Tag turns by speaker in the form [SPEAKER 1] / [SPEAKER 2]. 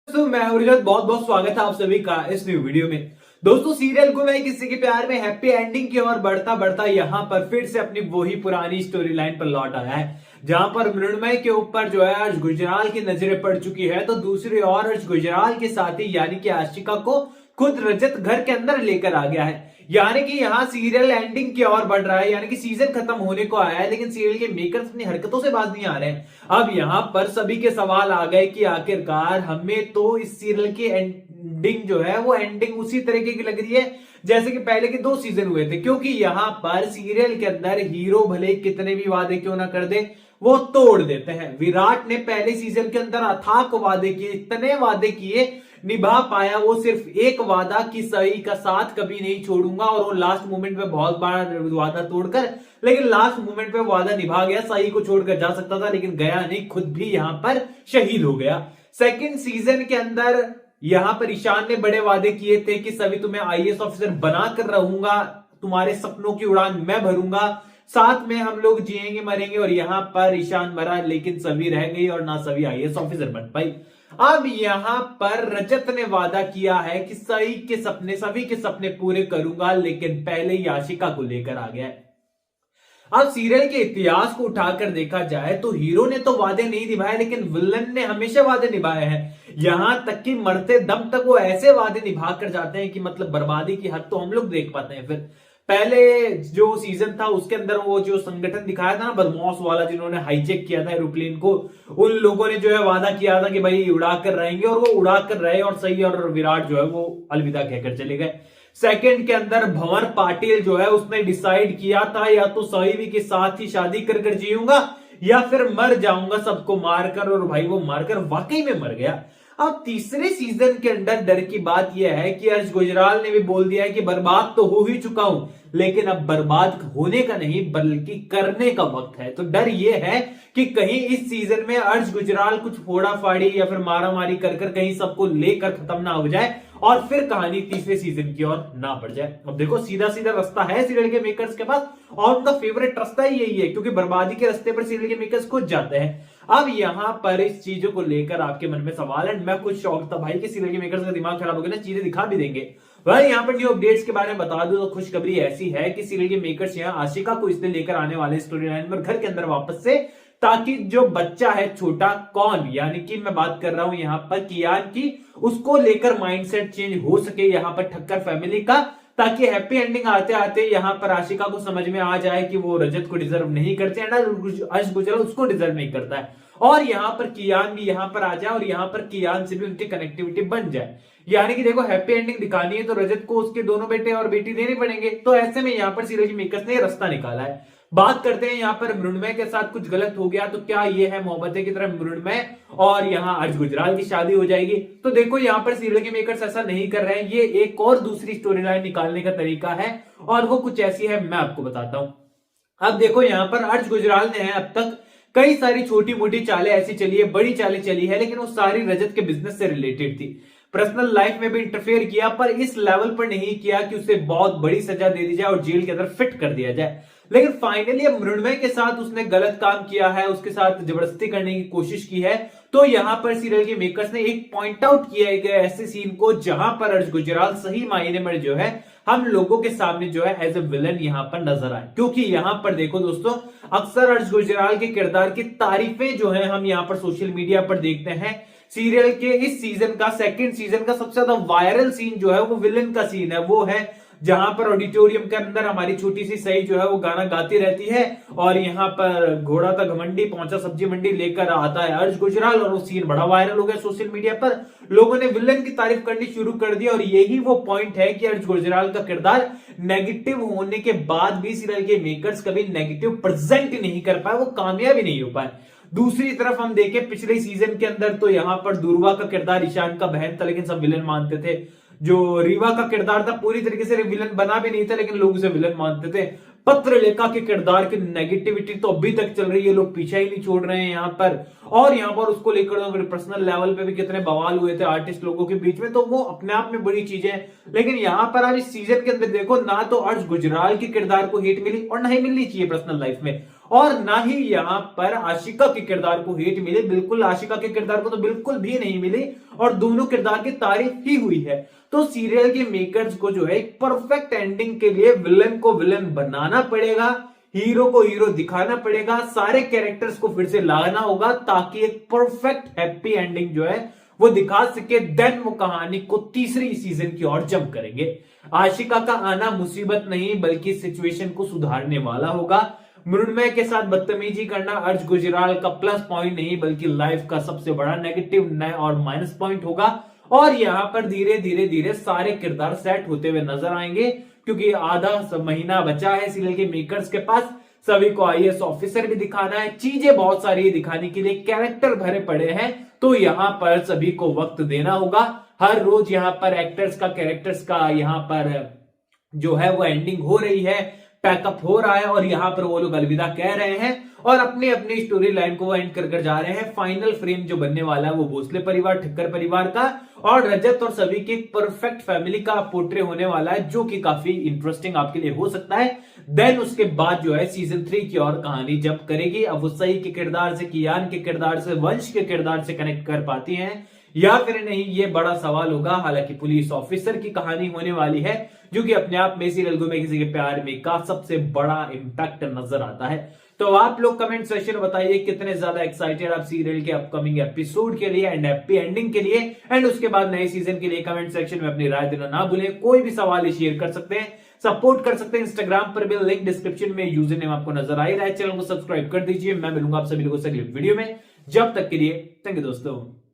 [SPEAKER 1] दोस्तों मैं उर्जत बहुत बहुत स्वागत है आप सभी का इस न्यू वीडियो में। दोस्तों सीरियल को मैं किसी के प्यार में हैप्पी एंडिंग की ओर बढ़ता बढ़ता यहाँ पर फिर से अपनी वही पुरानी स्टोरी लाइन पर लौट आया है, जहां पर मृण्मय के ऊपर जो है अर्श गुजराल की नजरें पड़ चुकी है। तो दूसरी ओर अर्श गुजराल के साथी यानी कि आशिका को खुद रजत घर के अंदर लेकर आ गया है। यानी कि यहाँ सीरियल एंडिंग की ओर बढ़ रहा है, यानी कि सीजन खत्म होने को आया है, लेकिन सीरियल के मेकर्स अपनी हरकतों से बाज नहीं आ रहे हैं। अब यहाँ पर सभी के सवाल आ गए कि आखिरकार हमें तो इस सीरियल की एंडिंग जो है वो एंडिंग उसी तरीके की लग रही है जैसे कि पहले के 2 सीजन हुए थे, क्योंकि यहाँ पर सीरियल के अंदर हीरो भले कितने भी वादे क्यों ना कर दे वो तोड़ देते हैं। विराट ने पहले सीजन के अंदर अथाक वादे किए, इतने वादे किए, निभा पाया वो सिर्फ एक वादा कि सही का साथ कभी नहीं छोड़ूंगा, और वो लास्ट मोमेंट पे बहुत बार वादा तोड़कर, लेकिन लास्ट मोमेंट पे वादा निभा गया। सही को छोड़कर जा सकता था लेकिन गया नहीं, खुद भी यहां पर शहीद हो गया। सेकंड सीजन के अंदर यहां पर ईशान ने बड़े वादे किए थे कि सभी तुम्हें आईएएस ऑफिसर बनाकर रहूंगा, तुम्हारे सपनों की उड़ान मैं भरूंगा, साथ में हम लोग जिएंगे मरेंगे। और यहां पर ईशान मरा लेकिन सभी रह गई और ना सभी आईएएस ऑफिसर बन पाई। अब यहां पर रजत ने वादा किया है कि सभी के सपने पूरे करूंगा, लेकिन पहले ही आशिका को लेकर आ गया है। अब सीरियल के इतिहास को उठाकर देखा जाए तो हीरो ने तो वादे नहीं निभाए, लेकिन विलन ने हमेशा वादे निभाए हैं। यहां तक कि मरते दम तक वो ऐसे वादे निभा कर जाते हैं कि मतलब बर्बादी की हद तो हम लोग देख पाते हैं। फिर पहले जो सीजन था उसके अंदर वो जो संगठन दिखाया था ना, बदमाश वाला, जिन्होंने हाईजेक किया था एरोप्लेन को, उन लोगों ने जो है वादा किया था कि भाई उड़ा कर रहेंगे, और वो उड़ा कर रहे और सही, और विराट जो है वो अलविदा कहकर चले गए। सेकंड के अंदर भंवर पाटिल जो है उसने डिसाइड किया था या तो सही के साथ ही शादी कर जीऊंगा या फिर मर जाऊंगा सबको मारकर, और भाई वो मारकर वाकई में मर गया। अब तीसरे सीजन के अंदर डर की बात यह है कि अर्श गुजराल ने भी बोल दिया है कि बर्बाद तो हो ही चुका हूं, लेकिन अब बर्बाद होने का नहीं बल्कि करने का वक्त है। तो डर यह है कि कहीं इस सीजन में अर्श गुजराल कुछ फोड़ा फाड़ी या फिर मारा मारी कर कहीं सबको लेकर खत्म ना हो जाए और फिर कहानी तीसरे सीजन की ओर ना बढ़ जाए। अब देखो सीधा सीधा रास्ता है सीरियल के मेकर्स के पास, और उनका फेवरेट रास्ता ही यही है, क्योंकि बर्बादी के रास्ते पर सीरियल के मेकर्स खुद जाते हैं। अब यहां पर इस चीजों को लेकर आपके मन में सवाल है, मैं कुछ शौक था भाई कि सीरियल के मेकर्स का दिमाग खराब हो गया ना, चीजें दिखा भी देंगे। भाई यहाँ पर न्यू अपडेट्स के बारे में बता दूं तो खुशखबरी ऐसी है कि सीरियल के मेकर्स यहाँ आशिका को इसलिए लेकर आने वाले स्टोरी लाइन पर घर के अंदर वापस से, ताकि जो बच्चा है छोटा कौन, यानी कि मैं बात कर रहा हूं यहां पर कियान की, उसको लेकर माइंडसेट चेंज हो सके यहां पर ठक्कर फैमिली का, ताकि हैप्पी एंडिंग आते आते यहां पर आशिका को समझ में आ जाए कि वो रजत को डिजर्व नहीं करते हैं, अर्श गुजराल उसको डिजर्व नहीं करता है, और यहां पर कियान भी यहां पर आ जाए और यहां पर कियान से भी उनकी कनेक्टिविटी बन जाए। यानी कि देखो हैप्पी एंडिंग दिखानी है तो रजत को उसके दोनों बेटे और बेटी देने पड़ेंगे। तो ऐसे में यहां पर सीरियल मेकर्स ने रास्ता निकाला है। बात करते हैं यहाँ पर मृण्मय के साथ कुछ गलत हो गया तो क्या ये है मोहब्बतें की तरह मृण्मय और यहाँ अर्श गुजराल की शादी हो जाएगी? तो देखो यहाँ पर सीरियल के मेकर्स ऐसा नहीं कर रहे हैं, ये एक और दूसरी स्टोरी लाइन निकालने का तरीका है, और वो कुछ ऐसी है, मैं आपको बताता हूं। अब देखो यहाँ पर अर्श गुजराल ने है अब तक कई सारी छोटी मोटी चालें ऐसी चली है, बड़ी चालें चली है, लेकिन वो सारी रजत के बिजनेस से रिलेटेड थी। पर्सनल लाइफ में भी इंटरफेयर किया, पर इस लेवल पर नहीं किया कि उसे बहुत बड़ी सजा दे दी जाए और जेल के अंदर फिट कर दिया जाए। लेकिन फाइनली अब मृण्मय के साथ उसने गलत काम किया है, उसके साथ जबरदस्ती करने की कोशिश की है। तो यहां पर सीरियल के मेकर्स ने एक पॉइंट आउट किया है ऐसे सीन को जहां पर अर्श गुजराल सही मायने में जो है हम लोगों के सामने जो है एज ए विलन यहां पर नजर आए। क्योंकि यहां पर देखो दोस्तों, अक्सर अर्श गुजराल के किरदार की तारीफें जो है हम यहां पर सोशल मीडिया पर देखते हैं। सीरियल के इस सीजन का, सेकंड सीजन का सबसे ज्यादा वायरल सीन जो है वो विलन का सीन है, वो है जहां पर ऑडिटोरियम के अंदर हमारी छोटी सी सही जो है वो गाना गाती रहती है, और यहां पर घोड़ा था घमंडी पहुंचा सब्जी मंडी लेकर आता है अर्श गुजराल, और वो सीन बड़ा वायरल हो गया सोशल मीडिया पर। लोगों ने विलन की तारीफ करनी शुरू कर दी, और यही वो पॉइंट है कि अर्श गुजराल का किरदार नेगेटिव होने के बाद भी सीरियल के मेकर्स कभी नेगेटिव प्रेजेंट नहीं कर पाए, वो कामयाबी नहीं हो पाए। दूसरी तरफ हम देखें पिछले सीजन के अंदर तो यहां पर दुर्वा का किरदार ईशान का बहन था, लेकिन सब विलन मानते थे। जो रीवा का किरदार था पूरी तरीके से विलन बना भी नहीं था, लेकिन लोग उसे विलन मानते थे। पत्रलेखा के किरदार की नेगेटिविटी तो अभी तक चल रही है, लोग पीछा ही नहीं छोड़ रहे हैं यहाँ पर, और यहाँ पर उसको लेकर पर्सनल लेवल पे भी कितने बवाल हुए थे आर्टिस्ट लोगों के बीच में, तो वो अपने आप में बड़ी चीजें हैं। लेकिन यहाँ पर आज इस सीजन के अंदर देखो, ना तो अर्श गुजराल के किरदार को हिट मिली और ना ही मिलनी चाहिए पर्सनल लाइफ में, और ना ही यहाँ पर आशिका के किरदार को हिट मिली, बिल्कुल आशिका के किरदार को तो बिल्कुल भी नहीं मिली। और दोनों किरदार की तारीफ ही हुई है। तो सीरियल के मेकर्स को जो है एक परफेक्ट एंडिंग के लिए विलन को विलन बनाना पड़ेगा, हीरो को हीरो दिखाना पड़ेगा, सारे कैरेक्टर्स को फिर से लाना होगा ताकि एक परफेक्ट हैप्पी एंडिंग जो है वो दिखा सके। देन वो कहानी को तीसरी सीजन की ओर जंप करेंगे। आशिका का आना मुसीबत नहीं बल्कि सिचुएशन को सुधारने वाला होगा। मृण्मय के साथ बदतमीजी करना अर्ज गुजराल का प्लस पॉइंट नहीं बल्कि लाइफ का सबसे बड़ा नेगेटिव और माइनस पॉइंट होगा। और यहां पर धीरे धीरे धीरे सारे किरदार सेट होते हुए नजर आएंगे क्योंकि आधा महीना बचा है सीरियल के मेकर्स के पास। सभी को आईएएस ऑफिसर भी दिखाना है, चीजें बहुत सारी दिखाने के लिए, कैरेक्टर भरे पड़े हैं, तो यहां पर सभी को वक्त देना होगा। हर रोज यहां पर एक्टर्स का कैरेक्टर्स का यहां पर जो है वो एंडिंग हो रही है, पैकअप हो रहा है और यहां पर वो लोग अलविदा कह रहे हैं और अपनी अपनी स्टोरी लाइन को वो एंड कर जा रहे हैं। फाइनल फ्रेम जो बनने वाला है वो भोसले परिवार, ठक्कर परिवार का और रजत और सभी की परफेक्ट फैमिली का पोर्ट्रे होने वाला है जो कि काफी इंटरेस्टिंग आपके लिए हो सकता है। देन उसके बाद जो है सीजन 3 की और कहानी जब करेगी। अब वो सही के किरदार से, कियान के किरदार से, वंश के किरदार से कनेक्ट कर पाती हैं या फिर नहीं, ये बड़ा सवाल होगा। हालांकि पुलिस ऑफिसर की कहानी होने वाली है जो कि अपने आप में सीरियल को में किसी के प्यार में का सबसे बड़ा इंपैक्ट नजर आता है। तो आप लोग कमेंट सेक्शन में बताइए कितने ज्यादा एक्साइटेड आप सीरियल के अपकमिंग एपिसोड के लिए एंड हैप्पी एंडिंग के लिए एंड उसके बाद नए सीजन के लिए। कमेंट सेक्शन में अपनी राय देना ना भूलें। कोई भी सवाल शेयर कर सकते हैं, सपोर्ट कर सकते हैं। इंस्टाग्राम पर भी लिंक डिस्क्रिप्शन में, यूजर नेम आपको नजर आ ही रहा है। चैनल को सब्सक्राइब कर दीजिए। मैं मिलूंगा आप सभी लोगों से अगले वीडियो में। जब तक के लिए थैंक यू दोस्तों।